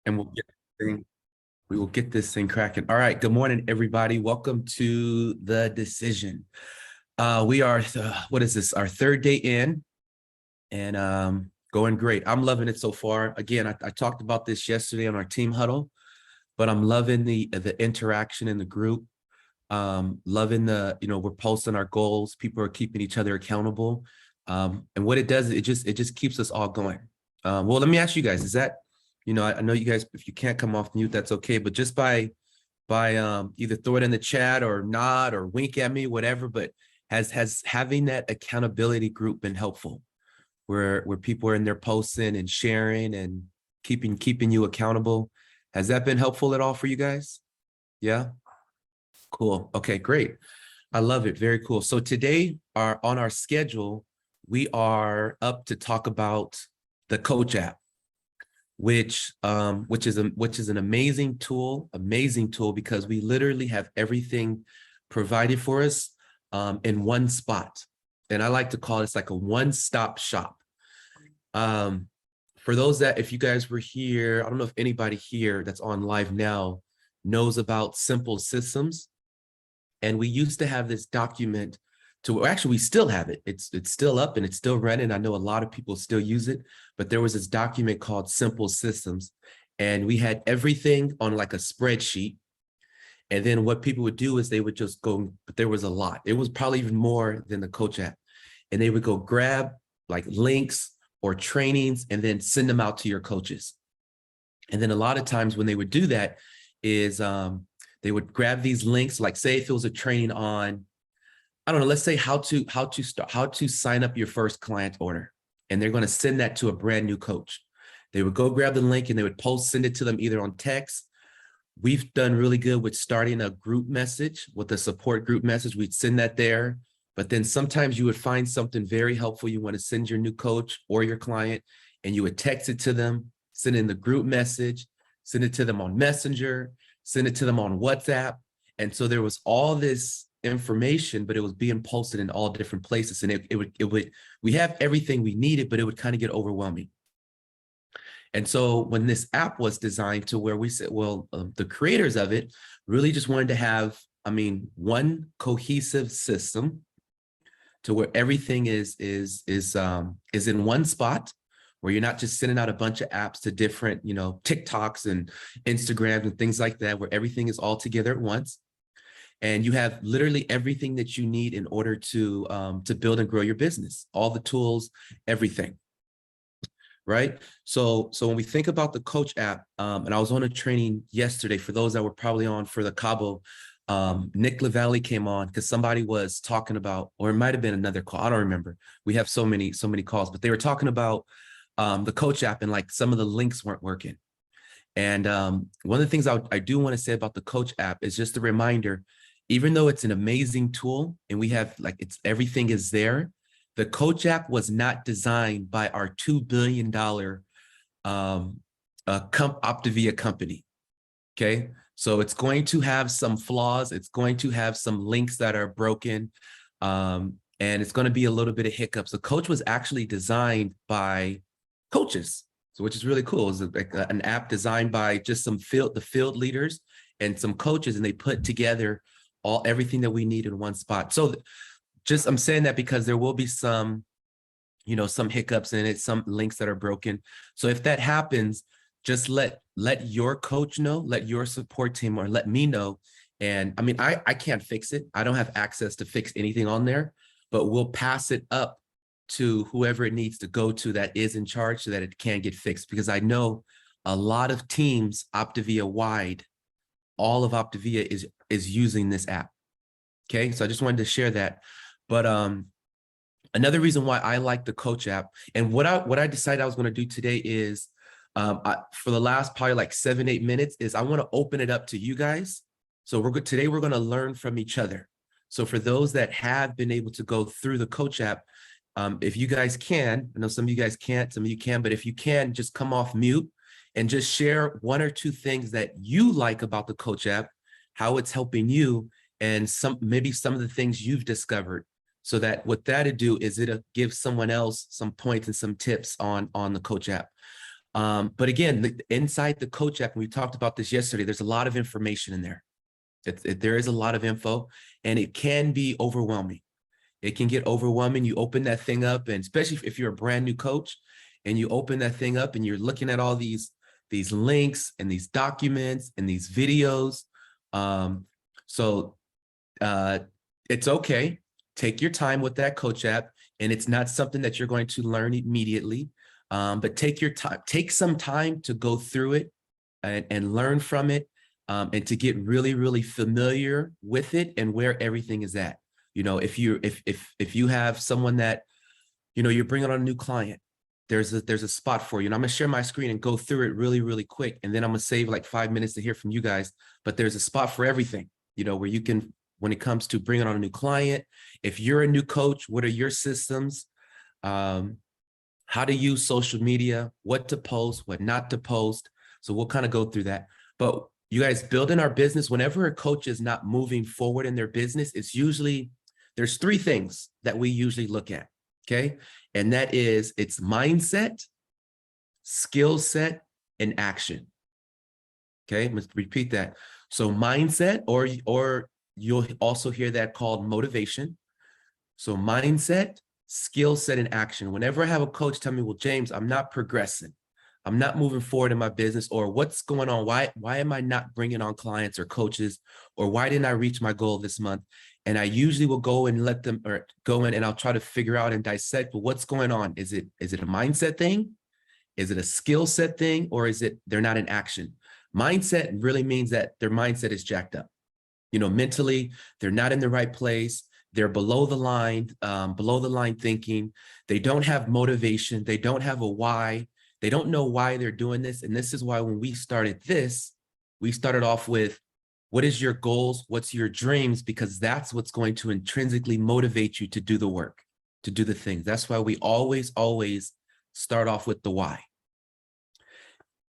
and we will get this thing cracking. All right. Good morning, everybody. Welcome to The Decision. We are, what is this? Our third day in, and going great. I'm loving it so far. Again, I talked about this yesterday on our team huddle, but I'm loving the interaction in the group. Loving we're posting our goals. People are keeping each other accountable. And what it does, it just keeps us all going. Well, let me ask you guys, is that, I know you guys, if you can't come off mute, that's okay. But just by either throw it in the chat or nod or wink at me, whatever, but has having that accountability group been helpful where people are in there posting and sharing and keeping you accountable? Has that been helpful at all for you guys? Yeah. Cool. Okay, great. I love it. Very cool. So today on our schedule, we are up to talk about the Coach app, which is an amazing tool because we literally have everything provided for us in one spot. And I like to call it like a one-stop shop. For those that, if you guys were here, I don't know if anybody here that's on live now knows about Simple Systems. And we used to have this document actually, we still have it. It's still up and it's still running. I know a lot of people still use it, but there was this document called Simple Systems, and we had everything on like a spreadsheet. And then what people would do is they would just go, but there was a lot. It was probably even more than the Coach app. And they would go grab like links or trainings and then send them out to your coaches. And then a lot of times when they would do that is they would grab these links, like say if it was a training on, I don't know, let's say how to sign up your first client order. And they're going to send that to a brand new coach. They would go grab the link and they would send it to them either on text. We've done really good with starting a group message with a support group message. We'd send that there. But then sometimes you would find something very helpful you want to send your new coach or your client, and you would text it to them, send in the group message, send it to them on Messenger, send it to them on WhatsApp. And so there was all this information, but it was being posted in all different places. And we have everything we needed, but it would kind of get overwhelming. And so when this app was designed to where we said, well, the creators of it really just wanted to have, one cohesive system to where everything is in one spot, where you're not just sending out a bunch of apps to different, TikToks and Instagrams and things like that, where everything is all together at once. And you have literally everything that you need in order to build and grow your business, all the tools, everything. Right. So when we think about the Coach app, and I was on a training yesterday for those that were probably on for the Cabo, Nick LaValle came on because somebody was talking about, or it might've been another call. I don't remember. We have so many calls, but they were talking about the Coach app and like some of the links weren't working. And one of the things I do want to say about the Coach app is just a reminder, even though it's an amazing tool and we have everything is there, the Coach app was not designed by our $2 billion Optavia company. Okay. So it's going to have some flaws. It's going to have some links that are broken. And it's going to be a little bit of hiccups. The Coach was actually designed by coaches. So which is really cool. It's like an app designed by just the field leaders and some coaches, and they put together everything that we need in one spot. So I'm saying that because there will be some hiccups in it, some links that are broken. So if that happens, just let your coach know, let your support team, or let me know. And I can't fix it. I don't have access to fix anything on there, but we'll pass it up to whoever it needs to go to that is in charge so that it can get fixed. Because I know a lot of teams, Optavia wide, all of Optavia is using this app. Okay, so I just wanted to share that. But another reason why I like the Coach app, and what I decided I was going to do today is, for the last probably like 7-8 minutes, is I want to open it up to you guys. So today we're going to learn from each other. So for those that have been able to go through the Coach app, if you guys can, I know some of you guys can't, some of you can, but if you can, just come off mute and just share one or two things that you like about the Coach app, how it's helping you, and maybe some of the things you've discovered, so that what that'll do is it'll give someone else some points and some tips on the Coach app. But again, inside the Coach app, and we talked about this yesterday, there's a lot of information in there. There is a lot of info, and it can be overwhelming. It can get overwhelming. You open that thing up, and especially if you're a brand new coach and you open that thing up and you're looking at all these links and these documents and these videos. So it's okay. Take your time with that Coach app, and it's not something that you're going to learn immediately. But take your time, take some time to go through it and learn from it, and to get really, really familiar with it and where everything is at. You know, if you have someone that, you know, you're bringing on a new client, there's a spot for you. And I'm gonna share my screen and go through it really, really quick. And then I'm gonna save like 5 minutes to hear from you guys. But there's a spot for everything, you know, where you can, when it comes to bringing on a new client, if you're a new coach, what are your systems? How to use social media, what to post, what not to post. So we'll kind of go through that. But you guys, building our business, whenever a coach is not moving forward in their business, it's usually, there's 3 things that we usually look at, okay? And that is, it's mindset, skill set, and action. Okay, let's repeat that. So mindset, or you'll also hear that called motivation. So mindset, skill set, and action. Whenever I have a coach tell me, well, James, I'm not progressing, I'm not moving forward in my business, or what's going on? Why am I not bringing on clients or coaches, or why didn't I reach my goal this month? And I usually will go and let them, or go in and I'll try to figure out and dissect, well, what's going on? Is it a mindset thing? Is it a skill set thing? Or is it they're not in action? Mindset really means that their mindset is jacked up. You know, mentally, they're not in the right place. They're below the line thinking. They don't have motivation. They don't have a why. They don't know why they're doing this. And this is why when we started this, we started off with, what is your goals? What's your dreams? Because that's what's going to intrinsically motivate you to do the work, to do the things. That's why we always start off with the why.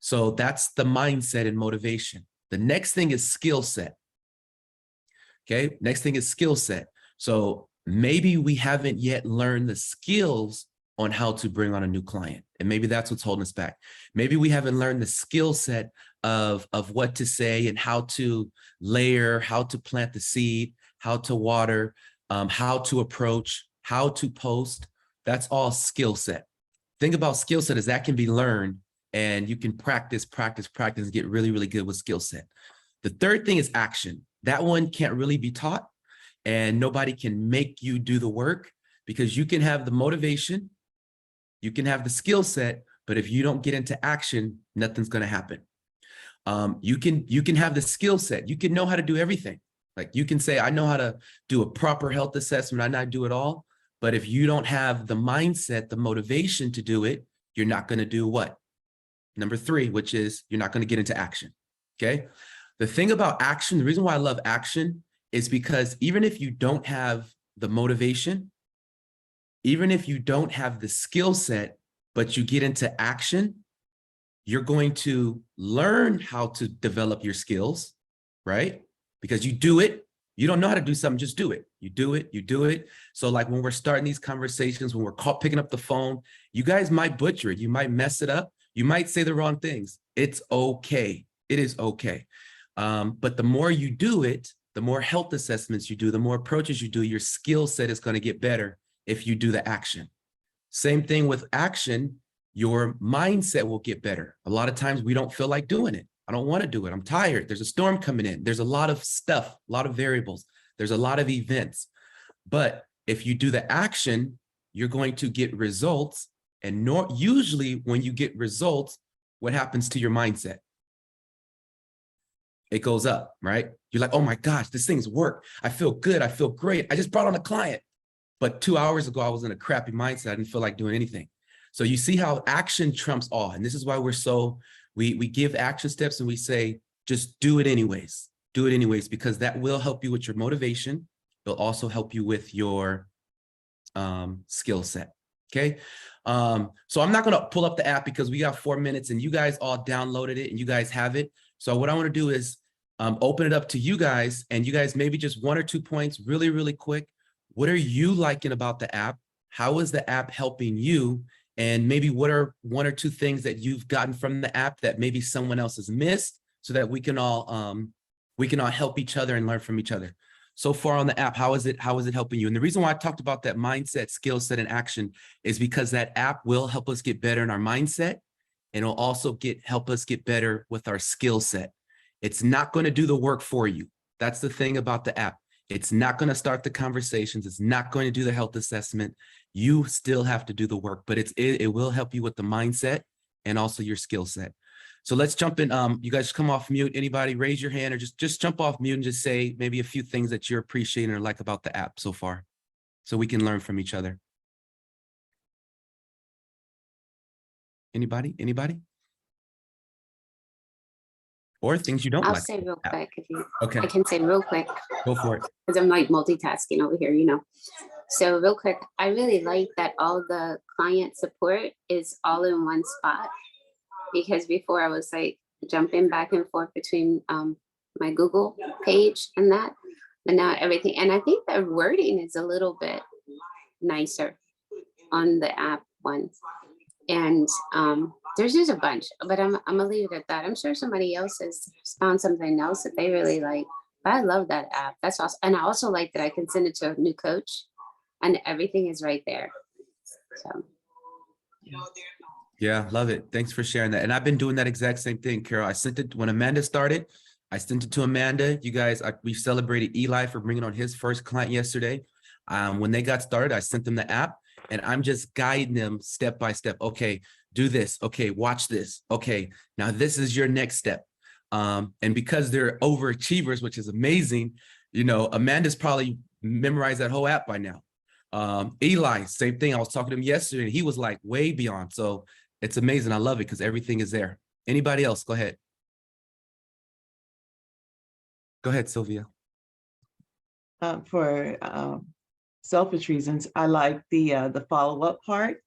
So that's the mindset and motivation. The next thing is skill set. Okay, next thing is skill set. So maybe we haven't yet learned the skills on how to bring on a new client. And maybe that's what's holding us back. Maybe we haven't learned the skill set of what to say and how to layer, how to plant the seed, how to water, how to approach, how to post. That's all skill set. Think about skill set as that can be learned, and you can practice, and get really, really good with skill set. The third thing is action. That one can't really be taught, and nobody can make you do the work, because you can have the motivation, you can have the skill set, but if you don't get into action, nothing's going to happen. You can have the skill set. You can know how to do everything. Like you can say, I know how to do a proper health assessment. I not do it all. But if you don't have the mindset, the motivation to do it, you're not going to do what? Number 3, which is you're not going to get into action. Okay. The thing about action, the reason why I love action is because even if you don't have the motivation, even if you don't have the skill set, but you get into action, you're going to learn how to develop your skills, right? Because you do it. You don't know how to do something, just do it. You do it. So like when we're starting these conversations, when we're picking up the phone, you guys might butcher it. You might mess it up. You might say the wrong things. It's okay. It is okay. But the more you do it, the more health assessments you do, the more approaches you do, your skill set is going to get better if you do the action. Same thing with action, your mindset will get better. A lot of times we don't feel like doing it. I don't want to do it. I'm tired. There's a storm coming in. There's a lot of stuff, a lot of variables. There's a lot of events. But if you do the action, you're going to get results. And usually when you get results, what happens to your mindset? It goes up, right? You're like, oh my gosh, this thing's worked. I feel good. I feel great. I just brought on a client. But 2 hours ago, I was in a crappy mindset. I didn't feel like doing anything. So you see how action trumps all. And this is why we give action steps and we say, just do it anyways. Do it anyways, because that will help you with your motivation. It'll also help you with your skill set. Okay. So I'm not going to pull up the app because we got 4 minutes and you guys all downloaded it and you guys have it. So what I want to do is open it up to you guys, and you guys maybe just 1 or 2 points really, really quick. What are you liking about the app? How is the app helping you? And maybe what are one or two things that you've gotten from the app that maybe someone else has missed, so that we can all help each other and learn from each other. So far on the app, how is it helping you? And the reason why I talked about that mindset, skill set, and action is because that app will help us get better in our mindset, and it'll also help us get better with our skill set. It's not going to do the work for you. That's the thing about the app. It's not going to start the conversations. It's not going to do the health assessment. You still have to do the work, but it will help you with the mindset and also your skill set. So let's jump in. You guys come off mute. Anybody raise your hand, or just jump off mute and just say maybe a few things that you're appreciating or like about the app so far, so we can learn from each other. Anybody? Or things you don't like. I'll say real quick if you. Okay. I can say real quick. Go for it. Because I'm like multitasking over here, you know. So real quick, I really like that all the client support is all in one spot, because before I was like jumping back and forth between my Google page and that, but now everything, and I think the wording is a little bit nicer on the app one. And there's just a bunch, but I'm gonna leave it at that. I'm sure somebody else has found something else that they really like. But I love that app. That's awesome. And I also like that I can send it to a new coach and everything is right there. So yeah, love it. Thanks for sharing that. And I've been doing that exact same thing, Carol. I sent it when Amanda started. I sent it to Amanda. You guys, we celebrated Eli for bringing on his first client yesterday. When they got started, I sent them the app, and I'm just guiding them step by step. Okay, do this. Okay, watch this. Okay, now this is your next step. And because they're overachievers, which is amazing, you know, Amanda's probably memorized that whole app by now. Eli, same thing. I was talking to him yesterday, and he was like way beyond. So it's amazing. I love it because everything is there. Anybody else? Go ahead. Go ahead, Sylvia. For selfish reasons, I like the follow-up part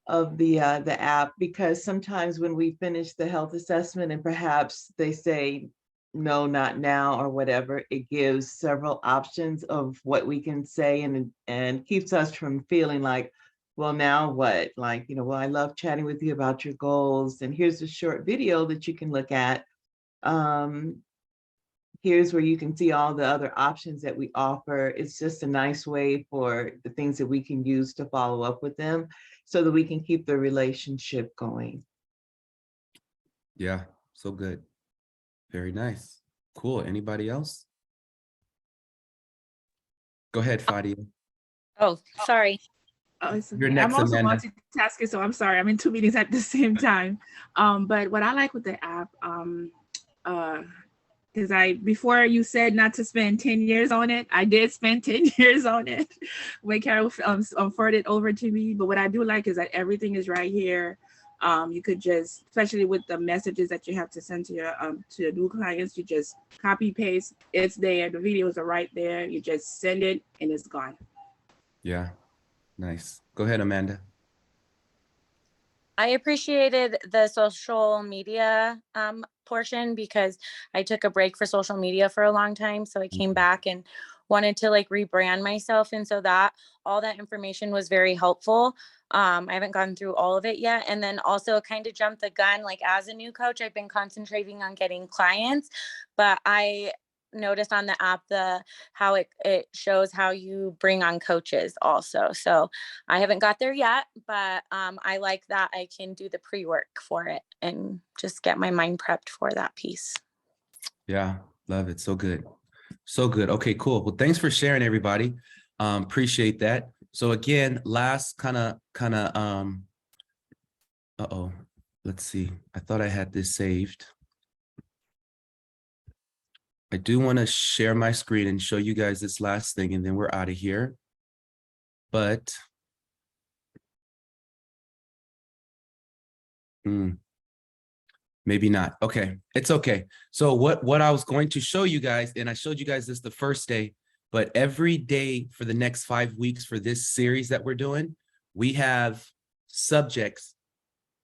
of the app, because sometimes when we finish the health assessment and perhaps they say no, not now or whatever, it gives several options of what we can say, and keeps us from feeling like, well, now what? Like, you know, well, I love chatting with you about your goals, and here's a short video that you can look at. Here's where you can see all the other options that we offer. It's just a nice way for the things that we can use to follow up with them so that we can keep the relationship going. Yeah, so good. Very nice. Cool. Anybody else? Go ahead, Fadia. Oh, sorry. Oh, it's okay. You're next, I'm also Amanda. multitasking, so I'm sorry. I'm in 2 meetings at the same time. But what I like with the app, because before you said not to spend 10 years on it, I did spend 10 years on it when Carol forwarded it over to me. But what I do like is that everything is right here. You could just, especially with the messages that you have to send to your new clients, you just copy paste. It's there. The videos are right there. You just send it and it's gone. Yeah, nice. Go ahead, Amanda. I appreciated the social media portion because I took a break for social media for a long time. So I came back and wanted to like rebrand myself. And so that all that information was very helpful. I haven't gone through all of it yet. And then also kind of jumped the gun, like as a new coach, I've been concentrating on getting clients, but I noticed on the app how it shows how you bring on coaches also. So I haven't got there yet, but I like that I can do the pre-work for it and just get my mind prepped for that piece. Yeah, love it. So good. So good. Okay, cool. Well, thanks for sharing, everybody. Appreciate that. So again, last let's see. I thought I had this saved. I do want to share my screen and show you guys this last thing, and then we're out of here. But maybe not. Okay, it's okay. So what I was going to show you guys, and I showed you guys this the first day, but every day for the next 5 weeks for this series that we're doing, we have subjects,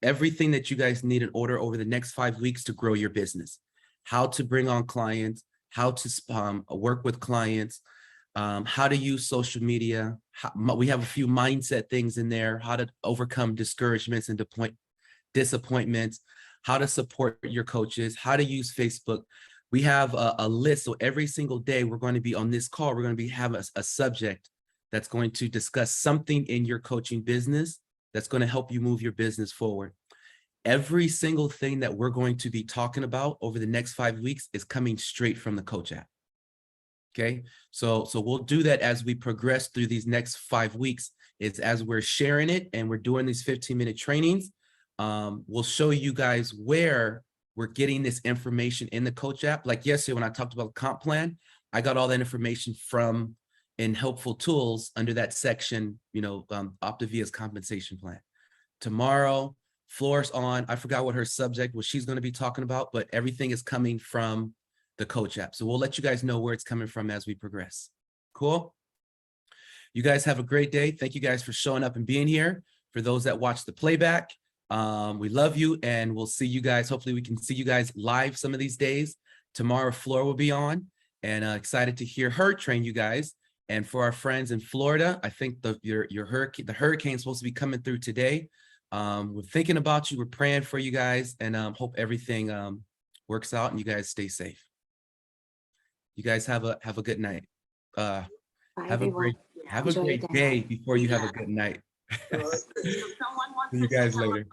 everything that you guys need in order over the next 5 weeks to grow your business, how to bring on clients, how to work with clients, how to use social media. We have a few mindset things in there, how to overcome discouragements and disappointments, how to support your coaches, how to use Facebook. We have a list. So every single day we're going to be on this call, we're going to be having a subject that's going to discuss something in your coaching business that's going to help you move your business forward. Every single thing that we're going to be talking about over the next 5 weeks is coming straight from the Coach app. Okay, so we'll do that as we progress through these next 5 weeks. It's as we're sharing it and we're doing these 15-minute trainings. We'll show you guys where we're getting this information in the Coach app. Like yesterday, when I talked about the comp plan, I got all that information from in helpful tools under that section, Optavia's compensation plan. Tomorrow, Floor's on. I forgot what her subject was she's going to be talking about, but everything is coming from the Coach app. So we'll let you guys know where it's coming from as we progress. Cool. You guys have a great day. Thank you guys for showing up and being here. For those that watch the playback, we love you and we'll see you guys. Hopefully we can see you guys live some of these days. Tomorrow, Floor will be on and excited to hear her train you guys. And for our friends in Florida, I think the hurricane's supposed to be coming through today. We're thinking about you. We're praying for you guys and hope everything works out and you guys stay safe. You guys have a good night. Bye, Have a everyone. great Enjoy your day before you have a good night. See you guys later.